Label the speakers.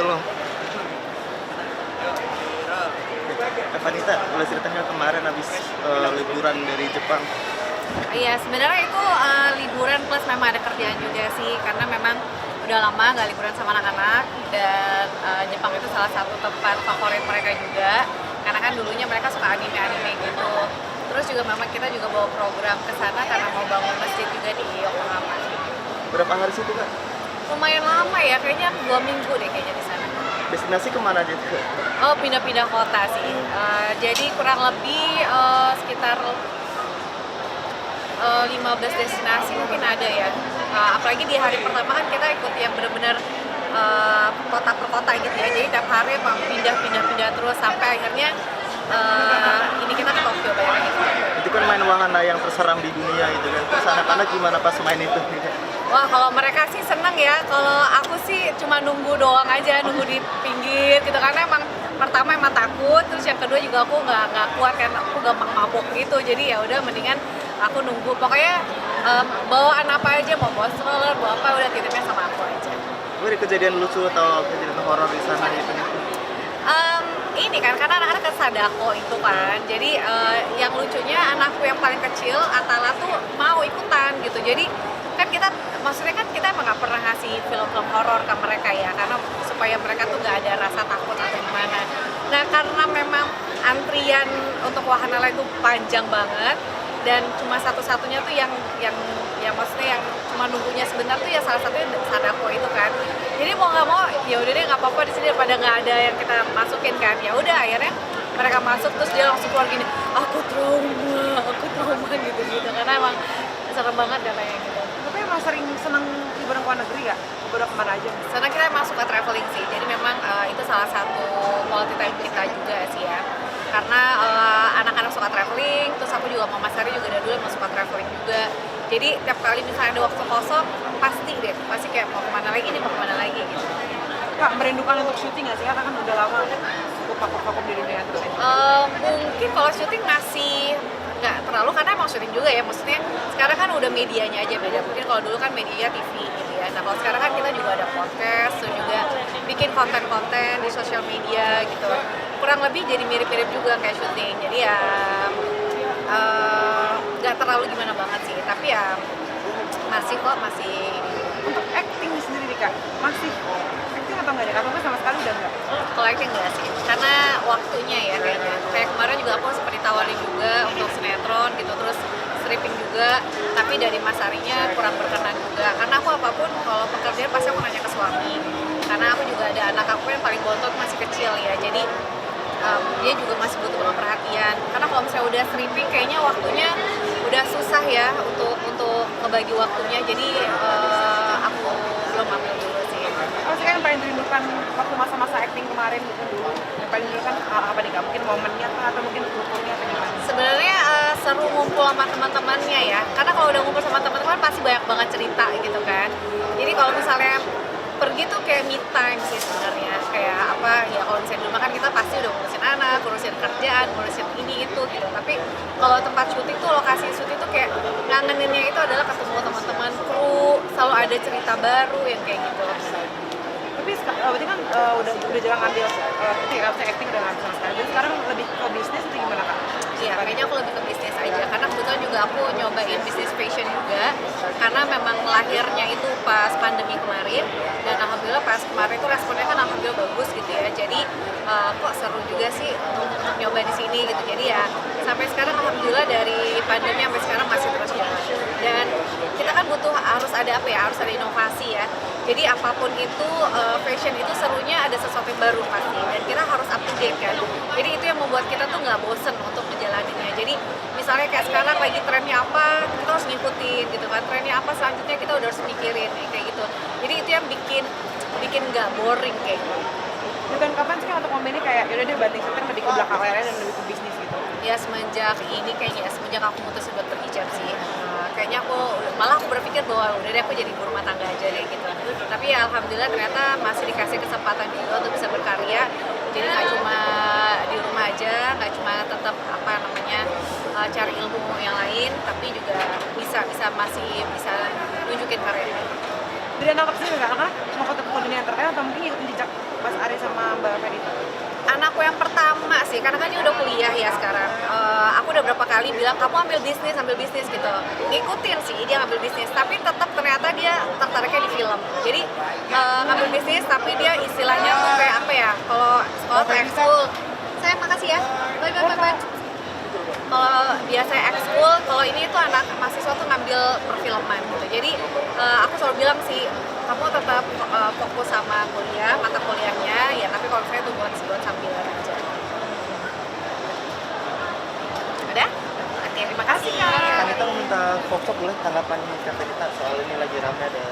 Speaker 1: tolong. Evanita, boleh ceritakan kemarin habis liburan dari Jepang?
Speaker 2: Iya, sebenarnya itu liburan plus memang ada kerjaan juga sih, karena memang udah lama nggak liburan sama anak-anak, dan Jepang itu salah satu tempat favorit mereka juga, karena kan dulunya mereka suka anime-anime gitu. Terus juga memang kita juga bawa program ke sana karena mau bangun masjid juga di Yokohama.
Speaker 1: Berapa hari situ Kak?
Speaker 2: Lumayan lama ya, kayaknya 2 minggu deh kayaknya di sana.
Speaker 1: Destinasi kemana aja tuh?
Speaker 2: Oh, pindah-pindah kota sih. Jadi kurang lebih sekitar 15 destinasi mungkin ada ya. Apalagi di hari pertama kan kita ikut yang benar-benar kota per kota gitu ya. Jadi tiap hari emang pindah terus sampai akhirnya ini kita ke Tokyo bayangin gitu.
Speaker 1: Itu kan main wahana yang terseram di dunia itu kan. Terus anak-anak gimana pas main itu?
Speaker 2: Wah, kalau mereka sih seneng ya. Kalau aku sih cuma nunggu doang aja, nunggu di pinggir gitu, karena emang pertama emang takut, terus yang kedua juga aku nggak kuat kan, aku gampang mabuk gitu. Jadi ya udah mendingan aku nunggu. Pokoknya bawaan apa aja, mau bawa stroller, bawa apa, udah titipnya sama aku aja.
Speaker 1: Ada kejadian lucu atau kejadian horor di sana gitu?
Speaker 2: Ini kan karena anak-anak ke Sadako itu kan, jadi yang lucunya anakku yang paling kecil Atala tuh mau ikutan gitu. Jadi kan kita, maksudnya kan kita emang nggak pernah ngasih film-film horor ke mereka ya, karena supaya mereka tuh nggak ada rasa takut atau gimana. Nah, karena memang antrian untuk wahana lain itu panjang banget, dan cuma satu-satunya tuh yang maksudnya yang cuma nunggunya sebentar tuh ya salah satunya Sadako itu kan. Jadi mau nggak mau ya udah deh, nggak apa-apa di sini daripada nggak ada yang kita masukin kan. Ya udah akhirnya mereka masuk, terus dia langsung keluar gini, aku trauma gitu karena emang serem banget katanya gitu.
Speaker 3: Tapi emang sering seneng liburan ke luar negeri ya? Udah kemana aja?
Speaker 2: Karena kita emang suka traveling sih, jadi memang itu salah satu quality time kita juga sih ya. Karena anak-anak suka traveling, terus aku juga Mama Sari juga dari dulu emang suka traveling juga. Jadi tiap kali misalnya ada waktu kosong, pasti kayak mau kemana lagi gitu.
Speaker 3: Kak, merindukan untuk syuting nggak sih? Karena kan udah lama cukup vakum di dunia terus.
Speaker 2: Mungkin kalau syuting masih nggak terlalu, karena emang syuting juga ya, maksudnya sekarang kan udah medianya aja beda. Mungkin kalau dulu kan media TV gitu ya. Nah, kalau sekarang kan kita juga ada podcast, terus juga bikin konten-konten di sosial media gitu. Kurang lebih jadi mirip-mirip juga kayak syuting. Jadi ya nggak terlalu gimana banget sih, tapi ya masih.
Speaker 3: Untuk acting sendiri nih Kak, masih acting atau nggak deh? Atau sama sekali udah nggak?
Speaker 2: Kalau acting enggak sih, karena waktunya ya kayaknya. Kayak kemarin juga aku seperti tawarin juga untuk sinetron gitu, terus stripping juga, tapi dari Mas Arinya kurang berkenan juga. Karena aku apapun kalau pekerjaan pasti aku nanya ke suami. Karena aku juga ada anak aku yang paling bontot masih kecil ya, jadi dia juga masih butuh banget perhatian. Karena kalau misalnya udah stripping kayaknya waktunya udah susah ya untuk ngebagi waktunya. Jadi aku belum ambil dulu sih.
Speaker 3: Apa sih yang paling dirindukan waktu masa-masa acting kemarin gitu dulu? Yang paling dirindukan apa nih Kak? Mungkin momennya kah, atau mungkin kulturnya atau gimana?
Speaker 2: Sebenarnya seru ngumpul sama teman-temannya ya. Karena kalau udah ngumpul sama teman-teman pasti banyak banget cerita gitu kan. Jadi kalau misalnya pergi tuh kayak me time sih sebenarnya. Kayak apa ya, kalau misalnya di rumah kan kita pasti udah ngurusin anak, ngurusin kerjaan, ngurusin ini itu gitu. Tapi kalau tempat syuting tuh, lokasi syuting tuh kayak ngangeninnya itu adalah ketemu teman-teman kru, selalu ada cerita baru yang kayak gitu.
Speaker 3: Tapi berarti kan udah jarang ngambil itu ya, harusnya acting udah ngambil sama sekali. Dan sekarang lebih ke bisnis atau gimana Kak?
Speaker 2: Iya, kayaknya aku lebih ke bisnis aja, karena kebetulan juga aku nyobain bisnis fashion juga, karena memang lahirnya itu pas pandemi kemarin, dan alhamdulillah pas kemarin itu responnya kan alhamdulillah bagus gitu ya. Jadi kok seru juga sih untuk nyoba di sini gitu. Jadi ya sampai sekarang alhamdulillah dari pandemi sampai sekarang masih terus jalan. Dan kita kan butuh, harus ada apa ya, harus ada inovasi ya. Jadi apapun itu fashion itu serunya ada sesuatu yang baru pasti, dan kita harus up to date kan. Jadi itu yang membuat kita tuh nggak bosen untuk menjalaninya. Jadi misalnya kayak sekarang lagi trennya apa, kita harus ngikutin gitu kan. Trennya apa selanjutnya kita udah harus mikirin kayak gitu. Jadi itu yang bikin nggak boring kayak gitu.
Speaker 3: Dan kapan sih untuk momen ini kayak yaudah deh banting setir lebih ke belakang layar dan lebih ke bisnis gitu?
Speaker 2: Ya semenjak ini kayaknya, semenjak aku mutusin buat berhijab sih. Kayaknya malah aku berpikir bahwa udah deh aku jadi ibu rumah tangga aja deh gitu. Tapi ya alhamdulillah ternyata masih dikasih kesempatan juga untuk bisa berkarya. Jadi nggak cuma di rumah aja, nggak cuma tetap cari ilmu yang lain, tapi juga masih bisa nunjukin karya.
Speaker 3: Dari anak sendiri nggak? Karena mau ketemu dunia entertain atau mungkin ngikutin jejak Mas Ari sama Mbak Fedita?
Speaker 2: Anakku yang pertama sih, karena kan dia udah kuliah ya sekarang. Aku udah berapa kali bilang kamu ambil bisnis gitu. Ngikutin sih dia ngambil bisnis, tapi tetap ternyata dia tertariknya di film. Jadi ngambil bisnis, tapi dia istilahnya tuh kayak apa ya? Kalau sekolah tuh ekskul. Saya makasih ya. Bye. Kalau biasa ekskul, kalau ini tuh anak mahasiswa tuh ngambil perfilman gitu. Jadi aku selalu bilang sih, kamu tetap fokus sama kuliah, mata kuliahnya, ya tapi kalau saya tuh buat sambilan aja. Udah? Oke, terima kasih Kak.
Speaker 1: Kanita meminta Foxop boleh tanggapan Kak Fedita soal ini lagi rame ada